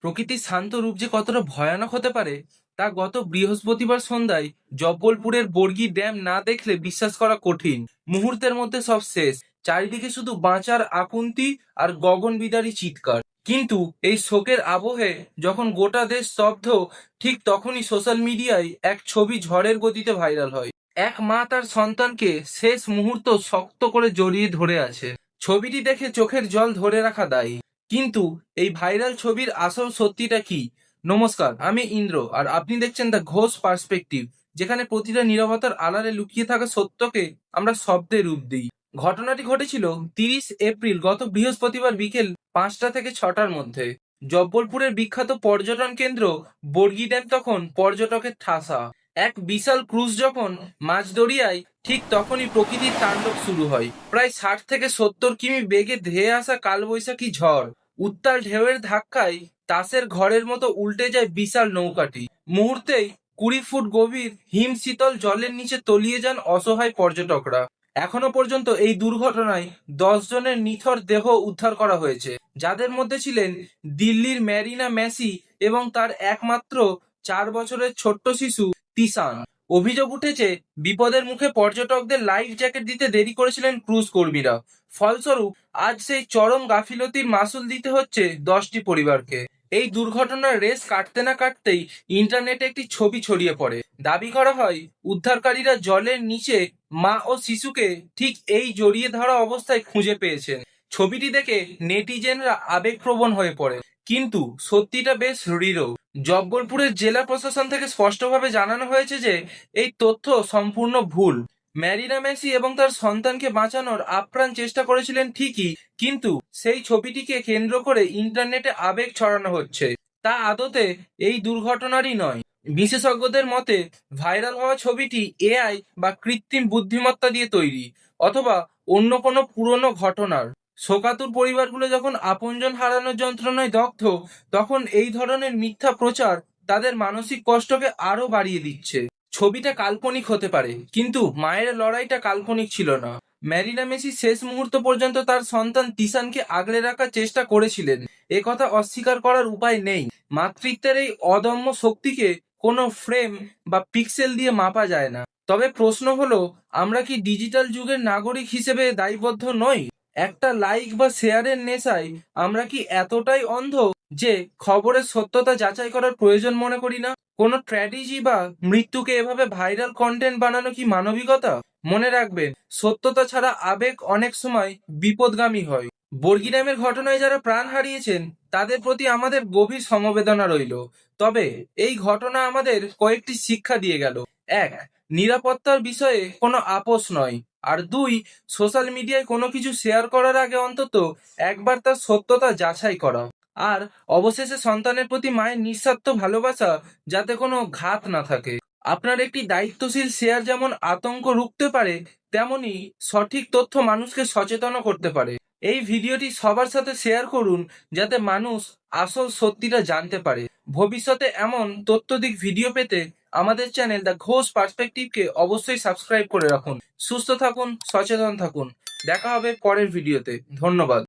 প্রকৃতির শান্ত রূপ যে কতটা ভয়ানক হতে পারে তা গত বৃহস্পতিবার সন্ধ্যায় জব্বলপুরের বর্গি ড্যাম না দেখলে বিশ্বাস করা কঠিন। মুহূর্তের মধ্যে সব শেষ, চারিদিকে শুধু বাঁচার আকুন্তি আর গগনবিদারী চিৎকার। কিন্তু এই শোকের আবহে যখন গোটা দেশ স্তব্ধ, ঠিক তখনই সোশ্যাল মিডিয়ায় এক ছবি ঝড়ের গতিতে ভাইরাল হয়। এক মা তার সন্তানকে শেষ মুহূর্ত শক্ত করে জড়িয়ে ধরে আছে। ছবিটি দেখে চোখের জল ধরে রাখা দায়। কিন্তু এই ভাইরাল ছবির আসল সত্যিটা কি? নমস্কার, আমি ইন্দ্র আর আপনি দেখছেন দ্য ঘোষ পার্সপেক্টিভ, যেখানে প্রতিটা নীরবতার আড়ালে লুকিয়ে থাকা সত্যকে আমরা শব্দে রূপ দিই। ঘটনাটি ঘটেছিল 30 এপ্রিল, গত বৃহস্পতিবার বিকেল 5টা থেকে 6টার মধ্যে। জব্বলপুরের বিখ্যাত পর্যটন কেন্দ্র বর্গি ড্যাম তখন পর্যটকের ঠাসা। এক বিশাল ক্রুজ যখন মাঝদরিয়ায়, ঠিক তখনই প্রকৃতির তাণ্ডব শুরু হয়। প্রায় 60 থেকে 70 কিমি বেগে ধেয়ে আসা কালবৈশাখী ঝড়, উত্তাল ঢেউয়ের ধাক্কায় তাসের ঘরের মতো উল্টে যায় বিশাল নৌকাটি। মুহূর্তেই 20 ফুট গভীর হিমশীতল জলের নিচে তলিয়ে যান অসহায় পর্যটকরা। এখনো পর্যন্ত এই দুর্ঘটনায় 10 জনের নিথর দেহ উদ্ধার করা হয়েছে, যাদের মধ্যে ছিলেন দিল্লির ম্যারিনা ম্যাসি এবং তার একমাত্র 4 বছরের ছোট্ট শিশু তিশান। অভিযোগ উঠেছে, বিপদের মুখে পর্যটকদের লাইফ জ্যাকেট দিতে দেরি করেছিলেন ক্রুজ কর্মীরা। ফলস্বরূপ আজ সেই চরম গাফিলতির মাসুল দিতে হচ্ছে 10টি পরিবারকে। এই দুর্ঘটনার রেশ কাটতে না কাটতেই ইন্টারনেটে একটি ছবি ছড়িয়ে পড়ে। দাবি করা হয় উদ্ধারকারীরা জলের নিচে মা ও শিশুকে ঠিক এই জড়িয়ে ধরা অবস্থায় খুঁজে পেয়েছেন। ছবিটি দেখে নেটিজেনরা আবেগপ্রবণ হয়ে পড়ে। কিন্তু সত্যিটা বেশ দৃঢ়। জব্বলপুরের জেলা প্রশাসন থেকে স্পষ্টভাবে জানানো হয়েছে যে এই তথ্য সম্পূর্ণ ভুল। ম্যারিনা মেসি এবং তার সন্তানকে বাঁচানোর আপ্রাণ চেষ্টা করেছিলেন ঠিকই, কিন্তু সেই ছবিটিকে কেন্দ্র করে ইন্টারনেটে আবেগ ছড়ানো হচ্ছে, তা আদতে এই দুর্ঘটনারই নয়। বিশেষজ্ঞদের মতে ভাইরাল হওয়া ছবিটি এআই বা কৃত্রিম বুদ্ধিমত্তা দিয়ে তৈরি, অথবা অন্য কোনো পুরনো ঘটনার। শোকাতুর পরিবারগুলো যখন আপনজন হারানোর যন্ত্রণায় দগ্ধ, তখন এই ধরনের মিথ্যা প্রচার তাদের মানসিক কষ্টকে আরো বাড়িয়ে দিচ্ছে। ছবিটা কাল্পনিক হতে পারে, কিন্তু মায়ের লড়াইটা কাল্পনিক ছিল না। ম্যারিনা মেসি শেষ মুহূর্ত পর্যন্ত তার সন্তান তিশানকে আগলে রাখার চেষ্টা করেছিলেন, এ কথা অস্বীকার করার উপায় নেই। মাতৃত্বের এই অদম্য শক্তিকে কোনো ফ্রেম বা পিক্সেল দিয়ে মাপা যায় না। তবে প্রশ্ন হলো, আমরা কি ডিজিটাল যুগের নাগরিক হিসেবে দায়বদ্ধ নই? একটা লাইক বা শেয়ারের নেশায় আমরা কি এতটাই অন্ধ যে খবরের সত্যতা যাচাই করার প্রয়োজন মনে করি না? কোনো ট্র্যাজেডি বা মৃত্যুকে এভাবে ভাইরাল কন্টেন্ট বানানো কি মানবিকতা? মনে রাখবেন, সত্যতা ছাড়া আবেগ অনেক সময় বিপদগামী হয়। বর্গিরামের ঘটনায় যারা প্রাণ হারিয়েছেন তাদের প্রতি আমাদের গভীর সমবেদনা রইল। তবে এই ঘটনা আমাদের কয়েকটি শিক্ষা দিয়ে গেল। এক, নিরাপত্তার বিষয়ে কোনো আপোষ নয়। আর দুই, সোশ্যাল মিডিয়ায় কোনো কিছু শেয়ার করার আগে অন্তত একবার তার সত্যতা যাচাই করা। আর অবশেষে সন্তানের প্রতি মায়ের নিঃস্বার্থ ভালোবাসা, যাতে কোনো ঘাত না থাকে। আপনার একটি দায়িত্বশীল শেয়ার যেমন আতঙ্ক রুখতে পারে, তেমনি সঠিক তথ্য মানুষকে সচেতনও করতে পারে। এই ভিডিওটি সবার সাথে শেয়ার করুন, যাতে মানুষ আসল সত্যিটা জানতে পারে। ভবিষ্যতে এমন তথ্যদিক ভিডিও পেতে আমাদের চ্যানেল দ্য ঘোষ পার্সপেক্টিভকে অবশ্যই সাবস্ক্রাইব করে রাখুন। সুস্থ থাকুন, সচেতন থাকুন। দেখা হবে পরের ভিডিওতে। ধন্যবাদ।